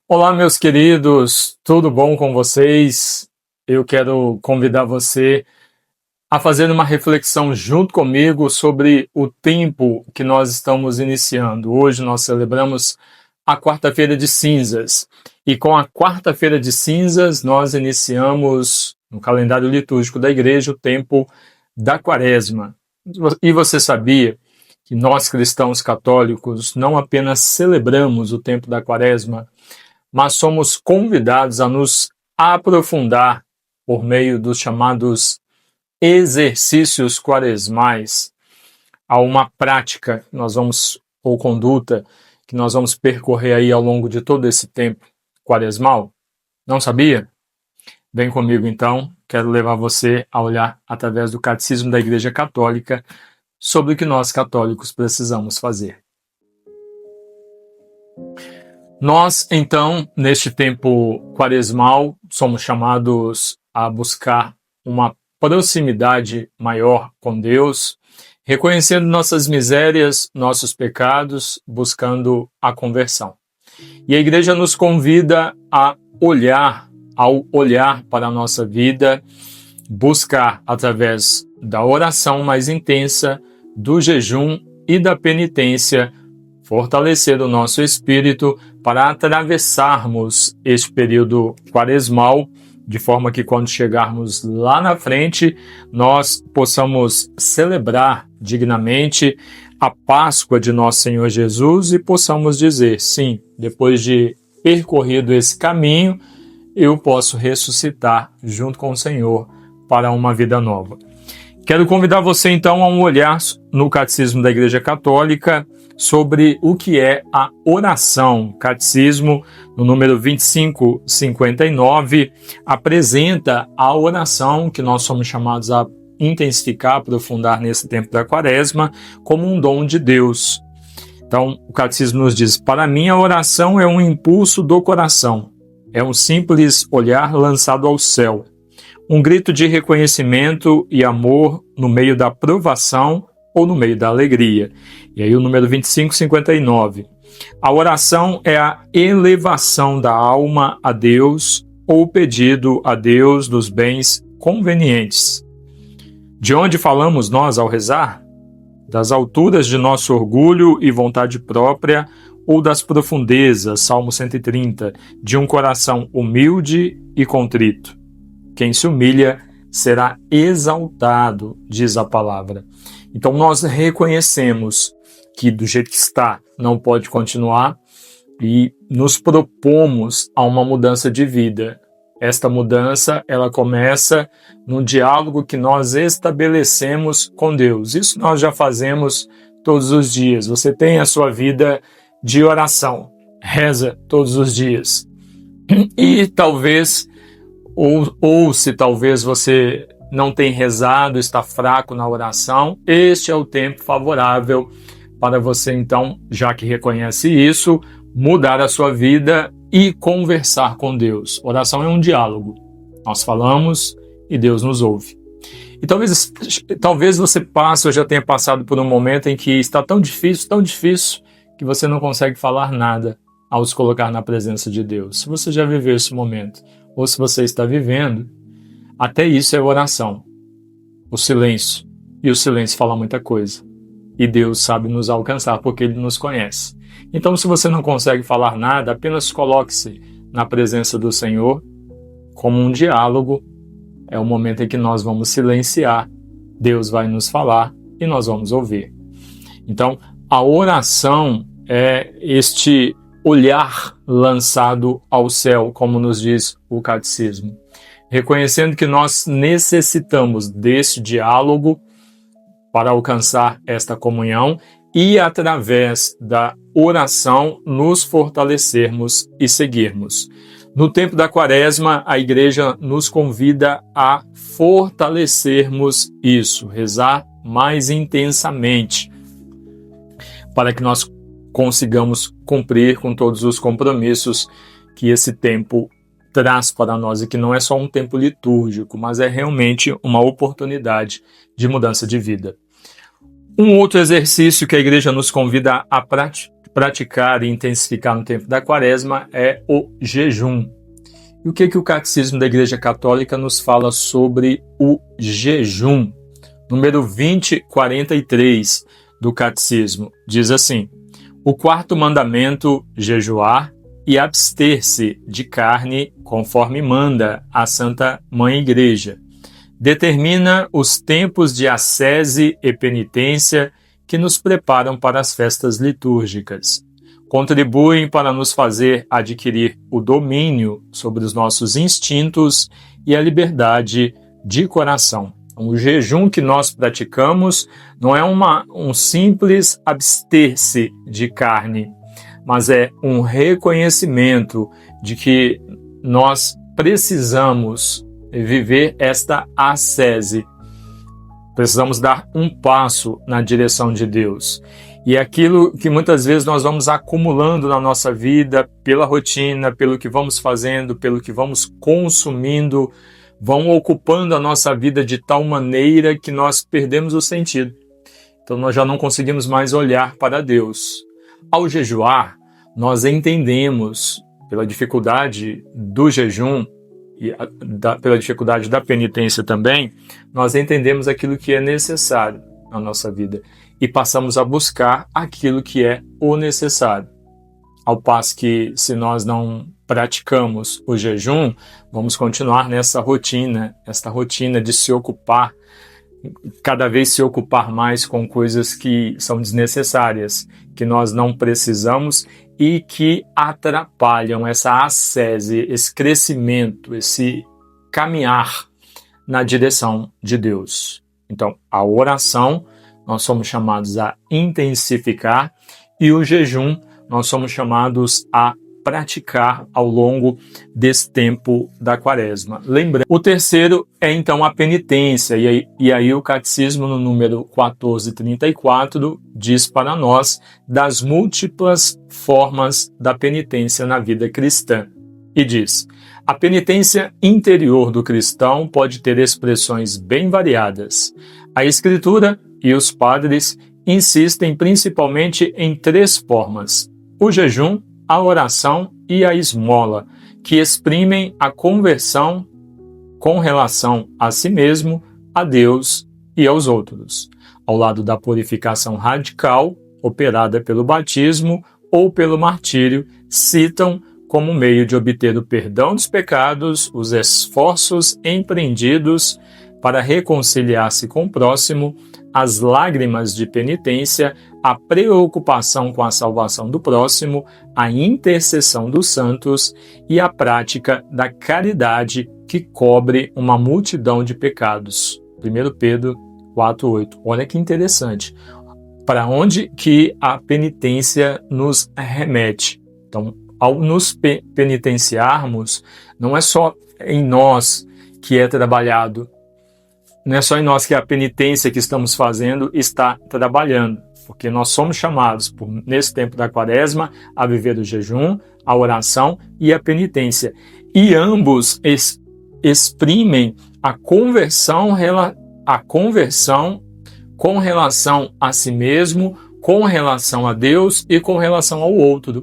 Olá, meus queridos, tudo bom com vocês? Eu quero convidar você a fazer uma reflexão junto comigo sobre o tempo que nós estamos iniciando. Hoje nós celebramos a Quarta-feira de Cinzas, e com a Quarta-feira de Cinzas nós iniciamos no calendário litúrgico da igreja o tempo da Quaresma. E você sabia que nós cristãos católicos não apenas celebramos o tempo da Quaresma, mas somos convidados a nos aprofundar por meio dos chamados exercícios quaresmais. Há uma prática que nós vamos, ou conduta, que nós vamos percorrer aí ao longo de todo esse tempo quaresmal. Não sabia? Vem comigo então, quero levar você a olhar através do Catecismo da Igreja Católica sobre o que nós católicos precisamos fazer. Nós, então, neste tempo quaresmal, somos chamados a buscar uma proximidade maior com Deus, reconhecendo nossas misérias, nossos pecados, buscando a conversão. E a Igreja nos convida a olhar, ao olhar para a nossa vida, buscar através da oração mais intensa, do jejum e da penitência, fortalecer o nosso espírito para atravessarmos este período quaresmal, de forma que quando chegarmos lá na frente, nós possamos celebrar dignamente a Páscoa de nosso Senhor Jesus e possamos dizer, sim, depois de percorrido esse caminho, eu posso ressuscitar junto com o Senhor para uma vida nova. Quero convidar você então a um olhar no Catecismo da Igreja Católica sobre o que é a oração. O Catecismo, no número 2559, apresenta a oração que nós somos chamados a intensificar, aprofundar nesse tempo da Quaresma, como um dom de Deus. Então, o Catecismo nos diz: para mim a oração é um impulso do coração, é um simples olhar lançado ao céu, um grito de reconhecimento e amor no meio da provação ou no meio da alegria. E aí o número 2559. A oração é a elevação da alma a Deus ou o pedido a Deus dos bens convenientes. De onde falamos nós ao rezar? Das alturas de nosso orgulho e vontade própria ou das profundezas, Salmo 130, de um coração humilde e contrito. Quem se humilha será exaltado, diz a palavra. Então nós reconhecemos que do jeito que está não pode continuar e nos propomos a uma mudança de vida. Esta mudança, ela começa no diálogo que nós estabelecemos com Deus. Isso nós já fazemos todos os dias. Você tem a sua vida de oração, reza todos os dias. E talvez ou se talvez você não tem rezado, está fraco na oração, este é o tempo favorável para você, então, já que reconhece isso, mudar a sua vida e conversar com Deus. Oração é um diálogo. Nós falamos e Deus nos ouve. E talvez você passe ou já tenha passado por um momento em que está tão difícil, que você não consegue falar nada ao se colocar na presença de Deus. Se você já viveu esse momento, ou se você está vivendo, até isso é oração. O silêncio. E o silêncio fala muita coisa. E Deus sabe nos alcançar porque Ele nos conhece. Então, se você não consegue falar nada, apenas coloque-se na presença do Senhor como um diálogo. É o momento em que nós vamos silenciar. Deus vai nos falar e nós vamos ouvir. Então, a oração é este olhar lançado ao céu, como nos diz o Catecismo. Reconhecendo que nós necessitamos desse diálogo para alcançar esta comunhão e, através da oração, nos fortalecermos e seguirmos. No tempo da Quaresma, a Igreja nos convida a fortalecermos isso, rezar mais intensamente, para que nós consigamos cumprir com todos os compromissos que esse tempo traz para nós, e que não é só um tempo litúrgico, mas é realmente uma oportunidade de mudança de vida. Um outro exercício que a Igreja nos convida a praticar e intensificar no tempo da Quaresma é o jejum. E o que o Catecismo da Igreja Católica nos fala sobre o jejum? Número 2043 do Catecismo diz assim: o quarto mandamento, jejuar e abster-se de carne, conforme manda a Santa Mãe Igreja, determina os tempos de ascese e penitência que nos preparam para as festas litúrgicas. Contribuem para nos fazer adquirir o domínio sobre os nossos instintos e a liberdade de coração. O jejum que nós praticamos não é um simples abster-se de carne, mas é um reconhecimento de que nós precisamos viver esta ascese. Precisamos dar um passo na direção de Deus. E aquilo que muitas vezes nós vamos acumulando na nossa vida, pela rotina, pelo que vamos fazendo, pelo que vamos consumindo, vão ocupando a nossa vida de tal maneira que nós perdemos o sentido. Então nós já não conseguimos mais olhar para Deus. Ao jejuar, nós entendemos, pela dificuldade do jejum, e pela dificuldade da penitência também, nós entendemos aquilo que é necessário na nossa vida e passamos a buscar aquilo que é o necessário. Ao passo que, se nós não praticamos o jejum, vamos continuar nessa rotina, esta rotina de se ocupar, cada vez se ocupar mais com coisas que são desnecessárias, que nós não precisamos e que atrapalham essa ascese, esse crescimento, esse caminhar na direção de Deus. Então, a oração nós somos chamados a intensificar e o jejum nós somos chamados a praticar ao longo desse tempo da Quaresma. Lembrando, o terceiro é então a penitência, e aí o Catecismo no número 1434 diz para nós das múltiplas formas da penitência na vida cristã. E diz: a penitência interior do cristão pode ter expressões bem variadas. A Escritura e os padres insistem principalmente em 3 formas: o jejum, a oração e a esmola, que exprimem a conversão com relação a si mesmo, a Deus e aos outros, ao lado da purificação radical, operada pelo batismo ou pelo martírio, citam como meio de obter o perdão dos pecados os esforços empreendidos para reconciliar-se com o próximo, as lágrimas de penitência, a preocupação com a salvação do próximo, a intercessão dos santos e a prática da caridade que cobre uma multidão de pecados. 1 Pedro 4,8. Olha que interessante. Para onde que a penitência nos remete? Então, ao nos penitenciarmos, não é só em nós que é trabalhado, não é só em nós que a penitência que estamos fazendo está trabalhando, porque nós somos chamados, nesse tempo da Quaresma, a viver o jejum, a oração e a penitência. E ambos exprimem a conversão com relação a si mesmo, com relação a Deus e com relação ao outro.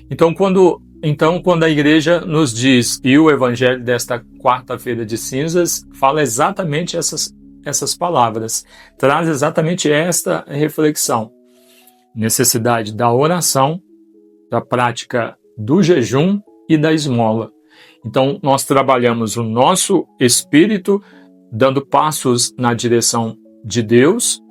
Então, quando a Igreja nos diz, e o Evangelho desta quarta-feira de cinzas fala exatamente essas palavras, traz exatamente esta reflexão: necessidade da oração, da prática do jejum e da esmola. Então, nós trabalhamos o nosso espírito, dando passos na direção de Deus,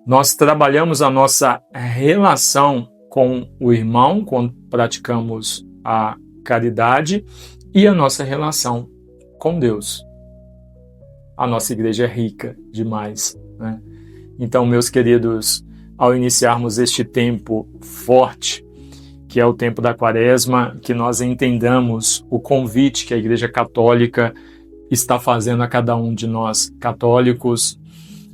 nós trabalhamos a nossa relação com o irmão, quando praticamos a caridade, e a nossa relação com Deus. A nossa igreja é rica demais, né? Então, meus queridos, ao iniciarmos este tempo forte, que é o tempo da Quaresma, que nós entendamos o convite que a Igreja Católica está fazendo a cada um de nós católicos.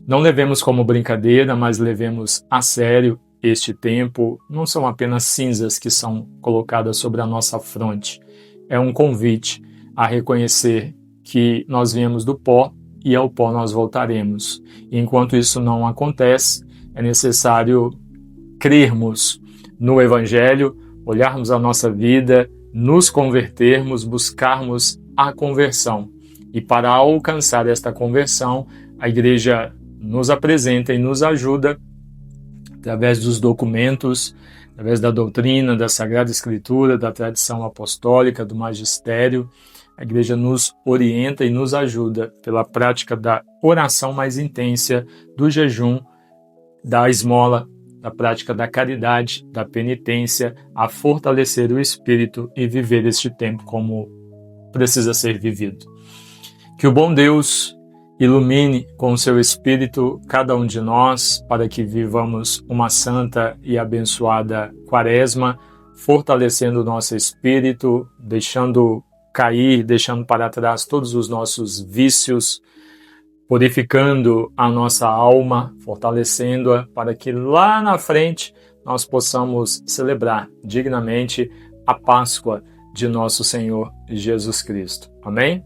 Não levemos como brincadeira, mas levemos a sério este tempo. Não são apenas cinzas que são colocadas sobre a nossa fronte. É um convite a reconhecer que nós viemos do pó e ao pó nós voltaremos. E enquanto isso não acontece, é necessário crermos no Evangelho, olharmos a nossa vida, nos convertermos, buscarmos a conversão. E para alcançar esta conversão, a Igreja nos apresenta e nos ajuda através dos documentos, através da doutrina, da Sagrada Escritura, da tradição apostólica, do magistério. A Igreja nos orienta e nos ajuda pela prática da oração mais intensa, do jejum, da esmola, da prática da caridade, da penitência, a fortalecer o espírito e viver este tempo como precisa ser vivido. Que o bom Deus ilumine com o seu Espírito cada um de nós para que vivamos uma santa e abençoada Quaresma, fortalecendo o nosso espírito, deixando cair, deixando para trás todos os nossos vícios, purificando a nossa alma, fortalecendo-a para que lá na frente nós possamos celebrar dignamente a Páscoa de nosso Senhor Jesus Cristo. Amém?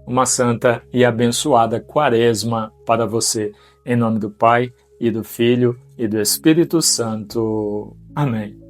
Uma santa e abençoada Quaresma para você. Em nome do Pai, e do Filho, e do Espírito Santo. Amém.